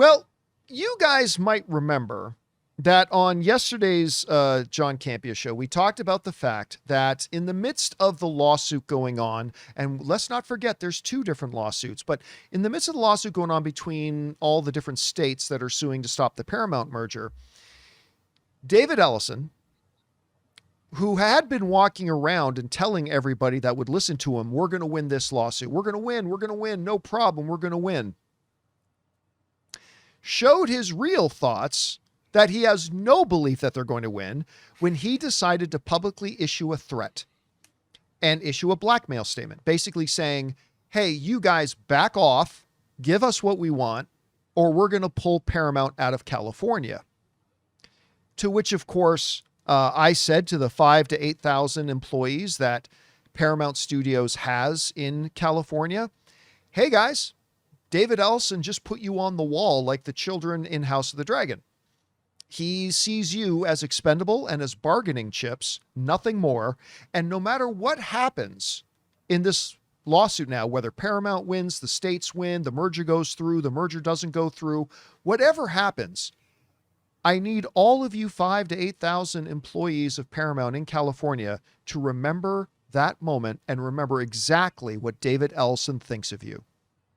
Well, you guys might remember that on yesterday's John Campea show, we talked about the fact that in the midst of the lawsuit going on, and let's not forget there's two different lawsuits, but in the midst of the lawsuit going on between all the different states that are suing to stop the Paramount merger, David Ellison, who had been walking around and telling everybody that would listen to him, we're going to win this lawsuit. We're going to win. No problem. We're going to win. Showed his real thoughts that he has no belief that they're going to win when he decided to publicly issue a threat and issue a blackmail statement, basically saying, hey, you guys back off, give us what we want, or we're going to pull Paramount out of California. To which, of course, I said to the 5,000 to 8,000 employees that Paramount Studios has in California, hey guys, David Ellison just put you on the wall like the children in House of the Dragon. He sees you as expendable and as bargaining chips, nothing more. And no matter what happens in this lawsuit now, whether Paramount wins, the states win, the merger goes through, the merger doesn't go through, whatever happens, I need all of you 5,000 to 8,000 employees of Paramount in California to remember that moment and remember exactly what David Ellison thinks of you.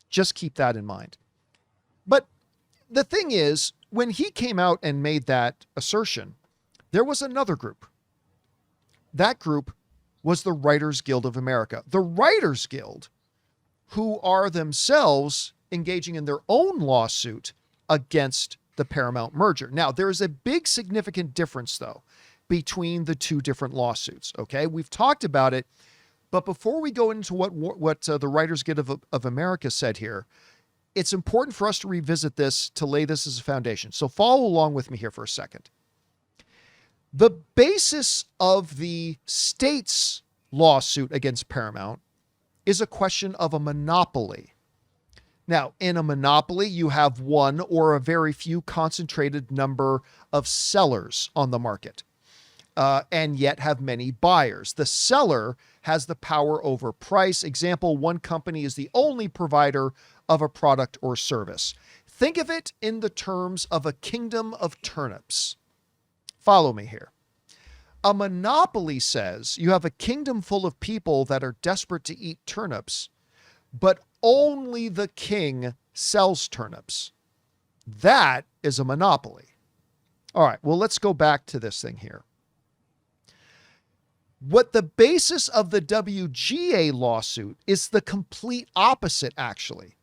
Just keep that in mind. But the thing is, when he came out and made that assertion, there was another group. That group was the Writers Guild of America. The Writers Guild, who are themselves engaging in their own lawsuit against the Paramount merger. Now, there is a big significant difference, though, between the two different lawsuits, okay? We've talked about it, but before we go into what the Writers Guild of America said here, it's important for us to revisit this to lay this as a foundation. So follow along with me here for a second. The basis of the state's lawsuit against Paramount is a question of a monopoly. Now, in a monopoly, you have one or a very few concentrated number of sellers on the market, and yet have many buyers. The seller has the power over price. Example, one company is the only provider of a product or service. Think of it in the terms of a kingdom of turnips. Follow me here. A monopoly says you have a kingdom full of people that are desperate to eat turnips, but only the king sells turnips. That is a monopoly. All right, well, let's go back to this thing here. What the basis of the WGA lawsuit is the complete opposite, actually.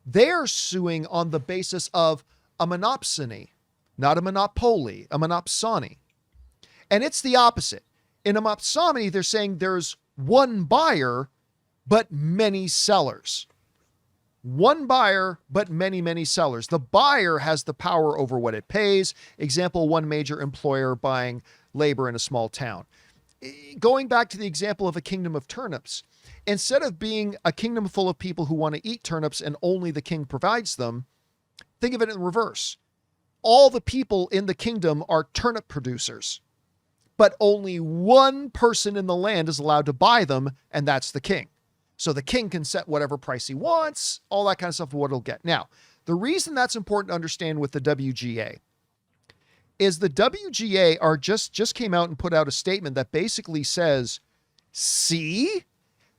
They're suing on the basis of a monopsony, not a monopoly, a monopsony. And it's the opposite. In a monopsony, they're saying there's one buyer, but many sellers. One buyer, but many, many sellers. The buyer has the power over what it pays. Example, one major employer buying labor in a small town. Going back to the example of a kingdom of turnips, instead of being a kingdom full of people who want to eat turnips and only the king provides them, think of it in reverse. All the people in the kingdom are turnip producers, but only one person in the land is allowed to buy them, and that's the king. So the king can set whatever price he wants, all that kind of stuff, what he'll get. Now, the reason that's important to understand with the WGA is the WGA just came out and put out a statement that basically says, see,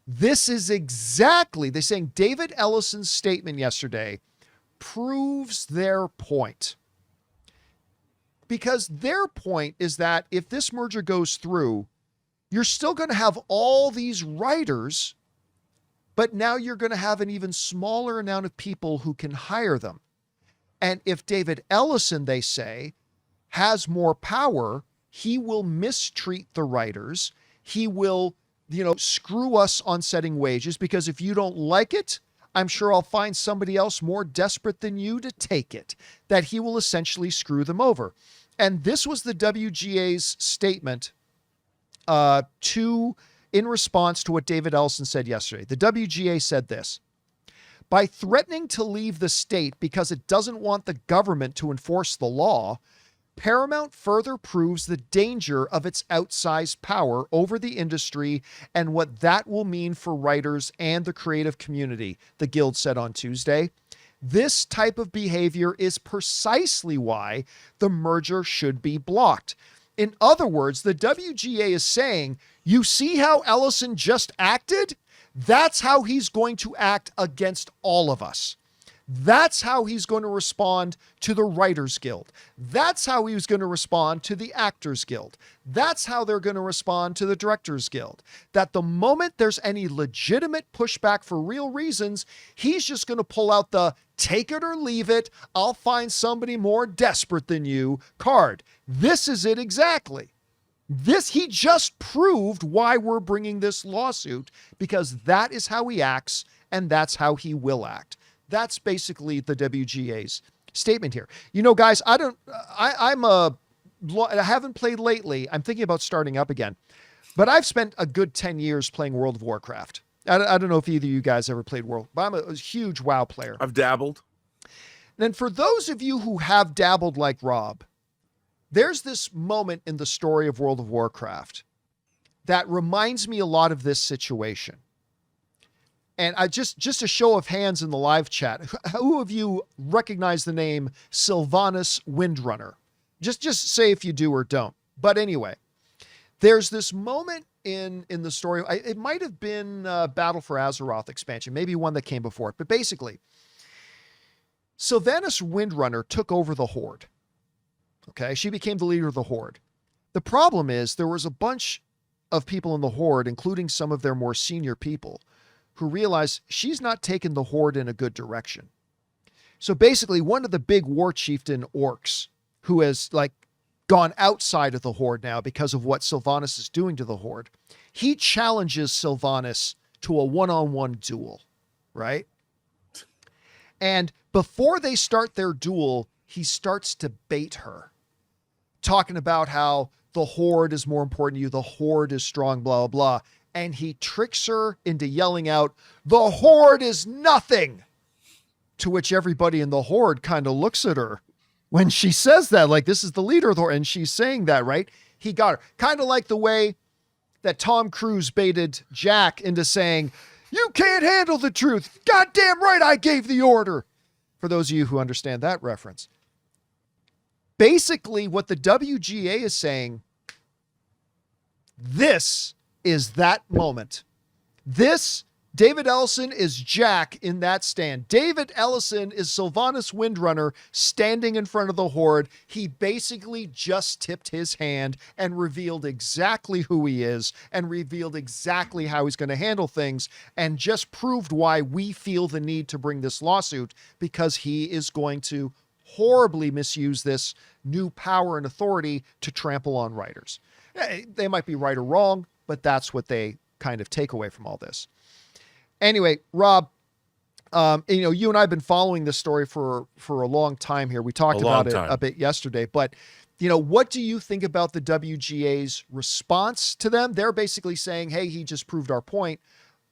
this is exactly, they're saying David Ellison's statement yesterday proves their point. Because their point is that if this merger goes through, you're still going to have all these writers, but now you're going to have an even smaller amount of people who can hire them. And if David Ellison, they say, has more power, he will mistreat the writers. He will, screw us on setting wages, because if you don't like it, I'm sure I'll find somebody else more desperate than you to take it, that he will essentially screw them over. And this was the WGA's statement in response to what David Ellison said yesterday. The WGA said this: by threatening to leave the state because it doesn't want the government to enforce the law, Paramount further proves the danger of its outsized power over the industry and what that will mean for writers and the creative community, the Guild said on Tuesday. This type of behavior is precisely why the merger should be blocked. In other words, the WGA is saying, you see how Ellison just acted? That's how he's going to act against all of us. That's how he's going to respond to the Writers Guild. That's how he was going to respond to the Actors Guild. That's how they're going to respond to the Directors Guild. That the moment there's any legitimate pushback for real reasons, he's just going to pull out the take it or leave it, I'll find somebody more desperate than you card. This is it exactly. He just proved why we're bringing this lawsuit, because that is how he acts and that's how he will act. That's basically the WGA's statement here. You know, guys, I haven't played lately. I'm thinking about starting up again, but I've spent a good 10 years playing World of Warcraft. I don't know if either of you guys ever played World, but I'm a huge WoW player. I've dabbled. And for those of you who have dabbled like Rob, there's this moment in the story of World of Warcraft that reminds me a lot of this situation. And I just a show of hands in the live chat, who of you recognize the name Sylvanas Windrunner? Just say if you do or don't. But anyway, there's this moment in the story. It might have been Battle for Azeroth expansion, maybe one that came before it. But basically, Sylvanas Windrunner took over the Horde. Okay, she became the leader of the Horde. The problem is there was a bunch of people in the Horde, including some of their more senior people, who realized she's not taking the Horde in a good direction. So basically, one of the big war chieftain orcs who has gone outside of the Horde now because of what Sylvanas is doing to the Horde, he challenges Sylvanas to a one-on-one duel, right? And before they start their duel, he starts to bait her, talking about how the Horde is more important to you, the Horde is strong, blah, blah, blah. And he tricks her into yelling out, "The Horde is nothing!" To which everybody in the Horde kind of looks at her when she says that, like, this is the leader of the Horde, and she's saying that, right? He got her. Kind of like the way that Tom Cruise baited Jack into saying, "You can't handle the truth. Goddamn right I gave the order." For those of you who understand that reference. Basically, what the WGA is saying, this is that moment. David Ellison is Jack in that stand. David Ellison is Sylvanas Windrunner standing in front of the Horde. He basically just tipped his hand and revealed exactly who he is and revealed exactly how he's going to handle things and just proved why we feel the need to bring this lawsuit, because he is going to horribly misuse this new power and authority to trample on writers. They might be right or wrong, but that's what they kind of take away from all this. Anyway, Rob, you and I have been following this story for a long time here. We talked about it a bit yesterday, but what do you think about the WGA's response to them? They're basically saying, hey, he just proved our point.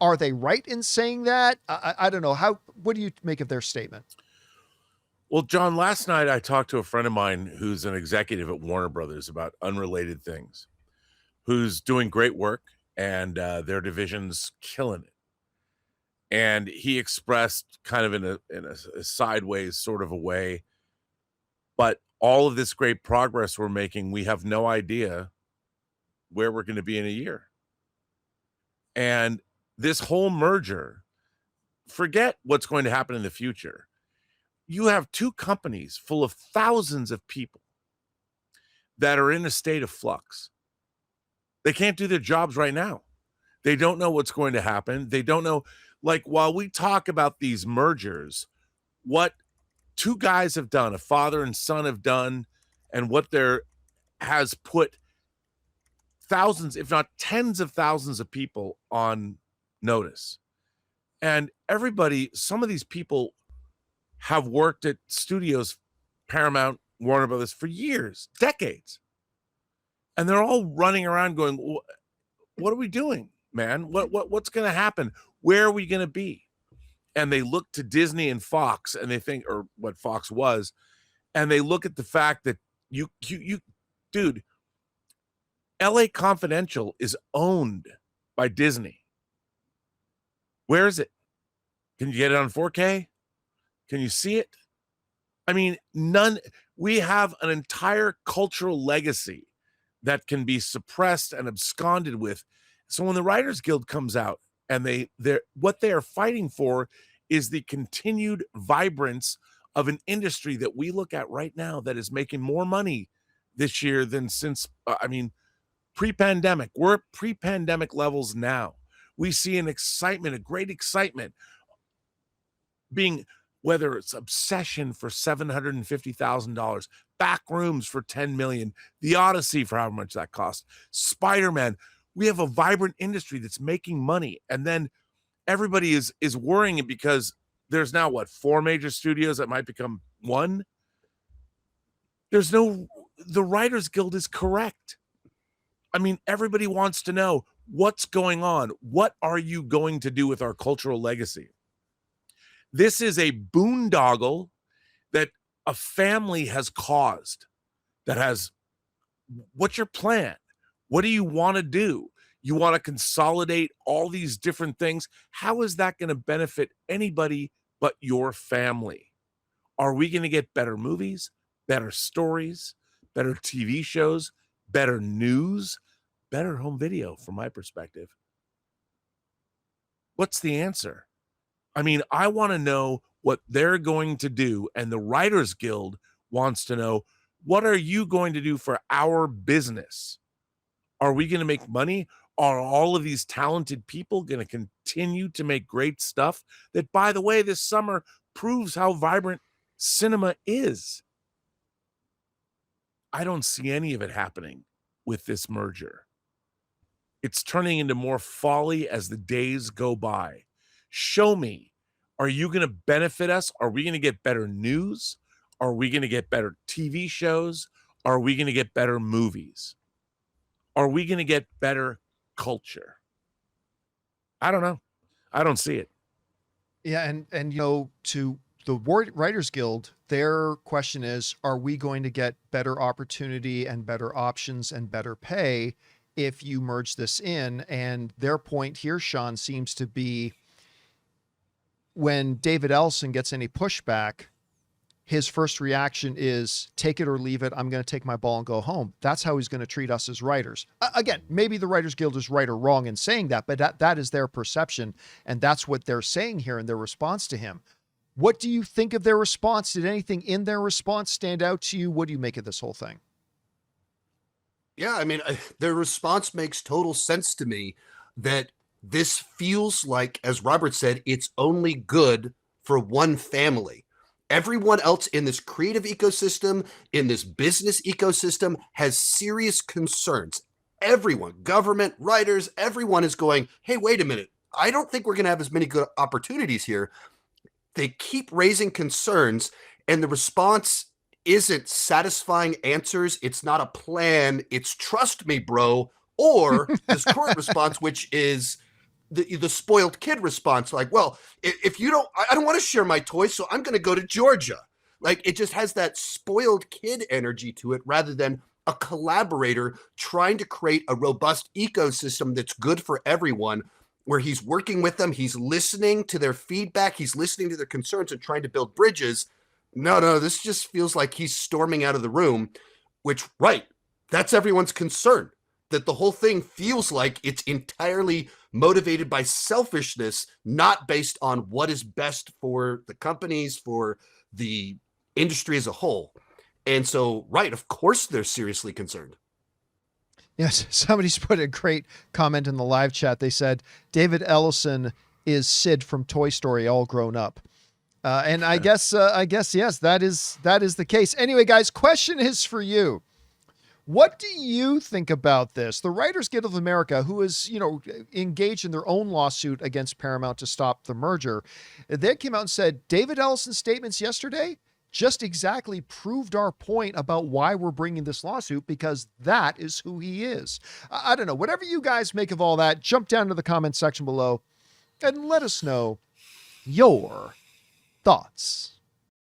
Are they right in saying that? I don't know. What do you make of their statement? Well, John, last night I talked to a friend of mine who's an executive at Warner Brothers about unrelated things, who's doing great work, and their division's killing it. And he expressed kind of in a sideways sort of a way, but all of this great progress we're making, we have no idea where we're going to be in a year. And this whole merger, forget what's going to happen in the future. You have two companies full of thousands of people that are in a state of flux. They can't do their jobs right now. They don't know what's going to happen. They don't know, while we talk about these mergers, what two guys have done, a father and son have done, and what there has put thousands, if not tens of thousands of people on notice. And everybody, some of these people have worked at studios, Paramount, Warner Brothers, for years, decades. And they're all running around going, what are we doing, man? What's going to happen? Where are we going to be? And they look to Disney and Fox, and they think, or what Fox was, and they look at the fact that you dude, LA Confidential is owned by Disney. Where is it? Can you get it on 4K? Can you see it? I mean, we have an entire cultural legacy that can be suppressed and absconded with. So when the Writers Guild comes out and what they are fighting for is the continued vibrance of an industry that we look at right now that is making more money this year than since, pre-pandemic. We're at pre-pandemic levels now. We see a great excitement being, whether it's Obsession for $750,000, Back Rooms for $10 million, The Odyssey for however much that cost, Spider-Man. We have a vibrant industry that's making money, and then everybody is worrying because there's now 4 major studios that might become one. The Writers Guild is correct. I mean, everybody wants to know what's going on. What are you going to do with our cultural legacy? This is a boondoggle that a family has caused. What's your plan? What do you want to do? You want to consolidate all these different things. How is that going to benefit anybody but your family? Are we going to get better movies, better stories, better TV shows, better news, better home video from my perspective? What's the answer? I mean, I want to know what they're going to do, and the Writers Guild wants to know, what are you going to do for our business? Are we going to make money? Are all of these talented people going to continue to make great stuff that, by the way, this summer proves how vibrant cinema is? I don't see any of it happening with this merger. It's turning into more folly as the days go by. Show me. Are you going to benefit us? Are we going to get better news? Are we going to get better TV shows? Are we going to get better movies? Are we going to get better culture? I don't know. I don't see it. Yeah, and to the Writers Guild, their question is, are we going to get better opportunity and better options and better pay if you merge this in? And their point here, Sean, seems to be, when David Ellison gets any pushback, his first reaction is, take it or leave it. I'm going to take my ball and go home. That's how he's going to treat us as writers. Again, maybe the Writers Guild is right or wrong in saying that, but that is their perception. And that's what they're saying here in their response to him. What do you think of their response? Did anything in their response stand out to you? What do you make of this whole thing? Yeah, I mean, their response makes total sense to me, that this feels like, as Robert said, it's only good for one family. Everyone else in this creative ecosystem, in this business ecosystem, has serious concerns. Everyone, government, writers, everyone is going, hey, wait a minute. I don't think we're going to have as many good opportunities here. They keep raising concerns, and the response isn't satisfying answers. It's not a plan. It's trust me, bro. Or this current response, which is the spoiled kid response, like, well, if you don't, I don't want to share my toys, so I'm going to go to Georgia. Like, it just has that spoiled kid energy to it, rather than a collaborator trying to create a robust ecosystem that's good for everyone, where he's working with them, he's listening to their feedback, he's listening to their concerns and trying to build bridges. No, this just feels like he's storming out of the room, which, right, that's everyone's concern. That the whole thing feels like it's entirely motivated by selfishness, not based on what is best for the companies, for the industry as a whole. And so, right, of course they're seriously concerned. Yes, somebody's put a great comment in the live chat. They said, David Ellison is Sid from Toy Story all grown up. And I guess, yes, that is the case. Anyway, guys, question is for you. What do you think about this? The Writers Guild of America, who is, engaged in their own lawsuit against Paramount to stop the merger, they came out and said, David Ellison's statements yesterday just exactly proved our point about why we're bringing this lawsuit, because that is who he is. I don't know. Whatever you guys make of all that, jump down to the comment section below and let us know your thoughts.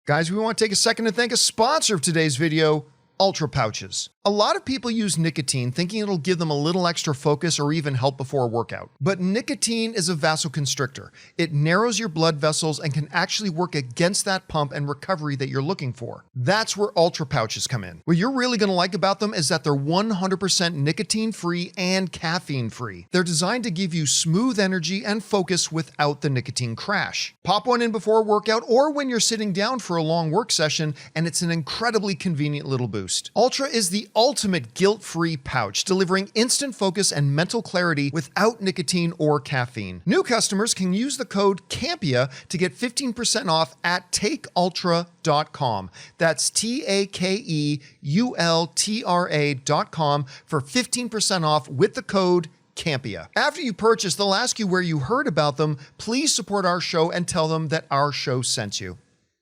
Guys, we want to take a second to thank a sponsor of today's video, Ultra pouches. A lot of people use nicotine thinking it'll give them a little extra focus or even help before a workout. But nicotine is a vasoconstrictor. It narrows your blood vessels and can actually work against that pump and recovery that you're looking for. That's where ultra pouches come in. What you're really going to like about them is that they're 100% nicotine-free and caffeine-free. They're designed to give you smooth energy and focus without the nicotine crash. Pop one in before a workout or when you're sitting down for a long work session, and it's an incredibly convenient little boost. Ultra is the ultimate guilt-free pouch, delivering instant focus and mental clarity without nicotine or caffeine. New customers can use the code CAMPEA to get 15% off at takeultra.com. That's TAKEULTRA.com for 15% off with the code CAMPEA. After you purchase, they'll ask you where you heard about them. Please support our show and tell them that our show sent you.